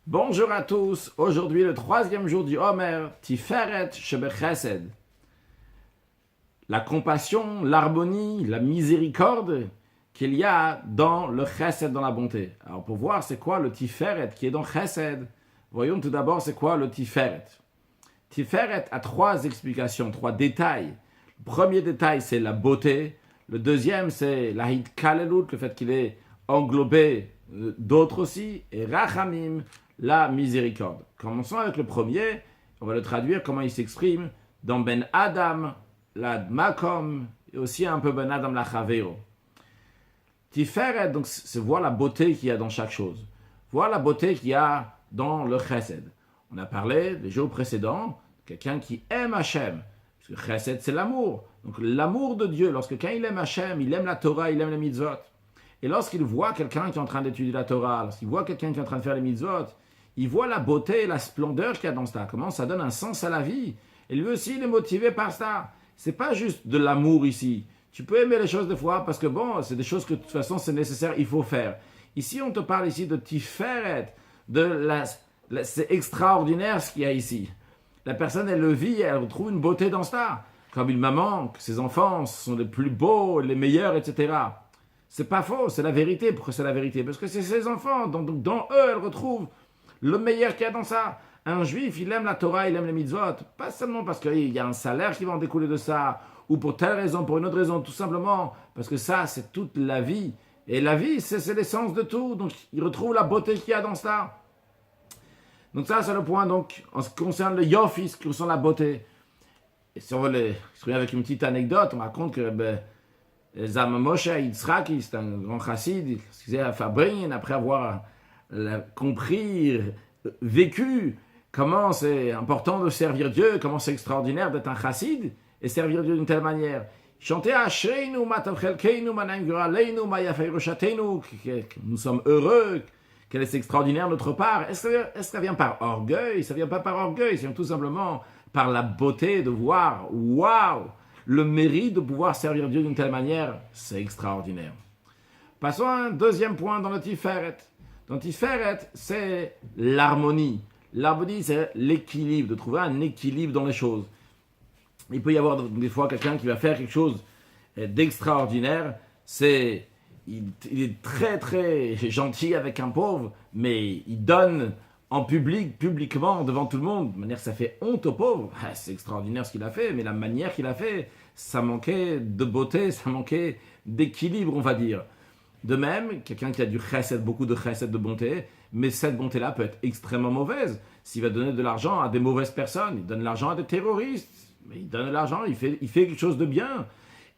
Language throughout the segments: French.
Bonjour à tous, aujourd'hui le troisième jour du Homer, Tiferet Shebechesed. La compassion, l'harmonie, la miséricorde qu'il y a dans le Chesed, dans la bonté. Alors pour voir c'est quoi le Tiferet qui est dans Chesed, voyons tout d'abord c'est quoi le Tiferet. Tiferet a trois explications, trois détails. Le premier détail c'est la beauté, le deuxième c'est la hitkalelut, le fait qu'il est englobé d'autres aussi, et Rachamim, la miséricorde. Commençons avec le premier, on va le traduire comment il s'exprime dans Ben Adam, la Makom, et aussi un peu Ben Adam, la Chaveo. Tiferet, donc c'est voir la beauté qu'il y a dans chaque chose, voir la beauté qu'il y a dans le Chesed. On a parlé les jours précédents, quelqu'un qui aime Hachem, parce que Chesed c'est l'amour, donc l'amour de Dieu, lorsque quand il aime Hachem, il aime la Torah, il aime les mitzvot. Et lorsqu'il voit quelqu'un qui est en train d'étudier la Torah, lorsqu'il voit quelqu'un qui est en train de faire les mitzvot, il voit la beauté et la splendeur qu'il y a dans ça, comment ça donne un sens à la vie. Et lui aussi, il est motivé par ça. C'est pas juste de l'amour ici. Tu peux aimer les choses des fois parce que bon, c'est des choses que de toute façon c'est nécessaire, il faut faire. Ici, on te parle ici de Tiferet, c'est extraordinaire ce qu'il y a ici. La personne, elle le vit, elle retrouve une beauté dans ça. Comme une maman, que ses enfants sont les plus beaux, les meilleurs, etc. C'est pas faux, c'est la vérité. Pourquoi c'est la vérité? Parce que c'est ses enfants, donc dans eux, elle retrouve le meilleur qu'il y a dans ça. Un juif, il aime la Torah, il aime les mitzvot, pas seulement parce qu'il y a un salaire qui va en découler de ça, ou pour telle raison, pour une autre raison, tout simplement parce que ça, c'est toute la vie. Et la vie, c'est l'essence de tout, donc il retrouve la beauté qu'il y a dans ça. Donc ça, c'est le point, donc, en ce qui concerne le yofi, ce qui concerne la beauté. Et si on veut l'exprimer avec une petite anecdote, on raconte que Zalman Moshe Yitzhaki, c'est un grand chassid, il faisait à Fabrin, après avoir compris, vécu comment c'est important de servir Dieu, comment c'est extraordinaire d'être un chassid et servir Dieu d'une telle manière. Il chantait Ashreinu matavchelkeinu mananguraleinu mayafeirushatenu, nous sommes heureux, quel est extraordinaire notre part. Est-ce que ça vient par orgueil? Ça vient pas par orgueil, ça vient tout simplement par la beauté de voir, waouh, le mérite de pouvoir servir Dieu d'une telle manière, c'est extraordinaire. Passons à un deuxième point dans le Tiferet. Dans le Tiferet, c'est l'harmonie. L'harmonie, c'est l'équilibre, de trouver un équilibre dans les choses. Il peut y avoir des fois quelqu'un qui va faire quelque chose d'extraordinaire. Il est très très gentil avec un pauvre, mais il donne en public, publiquement, devant tout le monde, de manière que ça fait honte au pauvre. C'est extraordinaire ce qu'il a fait, mais la manière qu'il a fait, ça manquait de beauté, ça manquait d'équilibre, on va dire. De même, quelqu'un qui a du chesed, beaucoup de chesed, de bonté, mais cette bonté-là peut être extrêmement mauvaise. S'il va donner de l'argent à des mauvaises personnes, il donne l'argent à des terroristes, mais il donne de l'argent, il fait quelque chose de bien.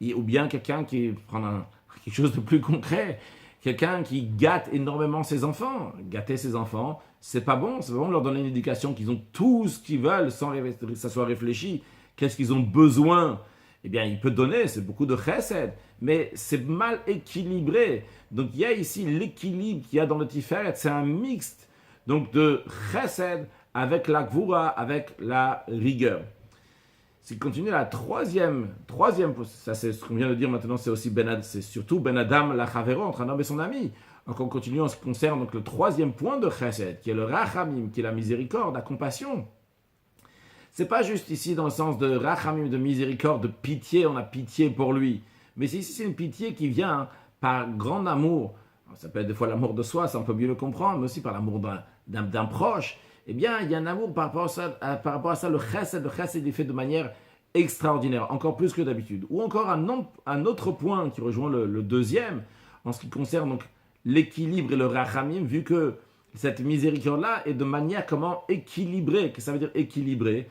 Ou bien quelqu'un qui prend quelque chose de plus concret, quelqu'un qui gâte énormément ses enfants. Gâter ses enfants, c'est pas bon de leur donner une éducation qu'ils ont tout ce qu'ils veulent sans que ça soit réfléchi. Qu'est-ce qu'ils ont besoin? Eh bien, il peut donner, c'est beaucoup de chesed, mais c'est mal équilibré. Donc, il y a ici l'équilibre qu'il y a dans le Tiferet, c'est un mixte donc de chesed avec la gvura, avec la rigueur. S'il continue la troisième, ça c'est ce qu'on vient de dire maintenant, c'est surtout Ben Adam, la Chavero, entre un homme et son ami. Donc, on continue en ce qui concerne donc, le troisième point de chesed, qui est le rachamim, qui est la miséricorde, la compassion. C'est pas juste ici dans le sens de rachamim, de miséricorde, de pitié, on a pitié pour lui. Mais ici, c'est une pitié qui vient par grand amour. Ça peut être des fois l'amour de soi, ça on peut mieux le comprendre, mais aussi par l'amour d'un proche. Eh bien, il y a un amour par rapport à ça, le chesed est fait de manière extraordinaire, encore plus que d'habitude. Ou encore un autre point qui rejoint le deuxième, en ce qui concerne donc l'équilibre et le rachamim, vu que cette miséricorde-là est de manière comment équilibrée, que ça veut dire équilibré,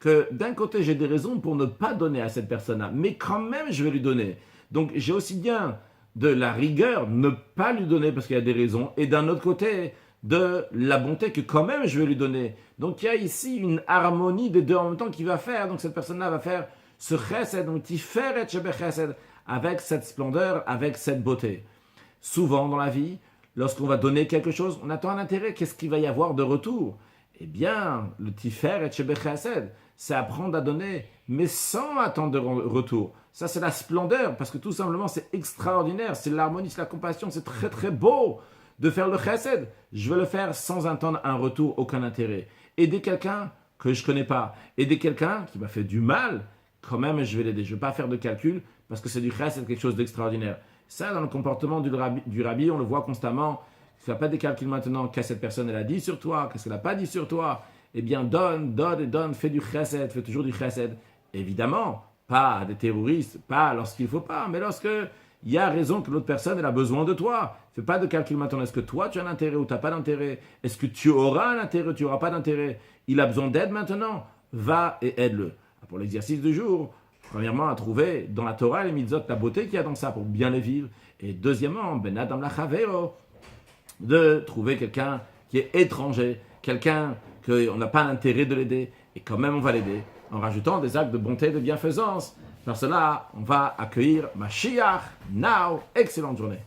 que d'un côté j'ai des raisons pour ne pas donner à cette personne-là, mais quand même je vais lui donner. Donc j'ai aussi bien de la rigueur, ne pas lui donner parce qu'il y a des raisons, et d'un autre côté de la bonté que quand même je vais lui donner. Donc il y a ici une harmonie des deux en même temps qui va faire, donc cette personne-là va faire ce chesed, donc tiferet shebechesed, avec cette splendeur, avec cette beauté. Souvent dans la vie, lorsqu'on va donner quelque chose, on attend un intérêt. Qu'est-ce qu'il va y avoir de retour? Eh bien, le tiferet shebechesed, c'est apprendre à donner, mais sans attendre de retour. Ça, c'est la splendeur, parce que tout simplement, c'est extraordinaire. C'est l'harmonie, c'est la compassion, c'est très très beau de faire le chesed. Je veux le faire sans attendre un retour, aucun intérêt. Aider quelqu'un que je ne connais pas, aider quelqu'un qui m'a fait du mal, quand même je vais l'aider. Je ne vais pas faire de calcul parce que c'est du chesed, quelque chose d'extraordinaire. Ça, dans le comportement du rabbi, on le voit constamment. Tu ne fais pas des calculs maintenant, qu'est-ce que cette personne elle a dit sur toi, qu'est-ce qu'elle n'a pas dit sur toi. Eh bien, donne, fais du chesed, fais toujours du chesed. Évidemment, pas des terroristes, pas lorsqu'il ne faut pas, mais lorsque il y a raison que l'autre personne elle a besoin de toi. Fais pas de calcul maintenant. Est-ce que toi tu as un intérêt ou tu n'as pas d'intérêt? Est-ce que tu auras un intérêt ou tu n'auras pas d'intérêt? Il a besoin d'aide maintenant. Va et aide-le. Pour l'exercice du jour, premièrement, à trouver dans la Torah et les mitzvot la beauté qu'il y a dans ça pour bien les vivre. Et deuxièmement, ben adam la chavero, de trouver quelqu'un qui est étranger, quelqu'un qu'on n'a pas l'intérêt de l'aider, et quand même on va l'aider, en rajoutant des actes de bonté et de bienfaisance. Par cela, on va accueillir Mashiach now. Excellente journée.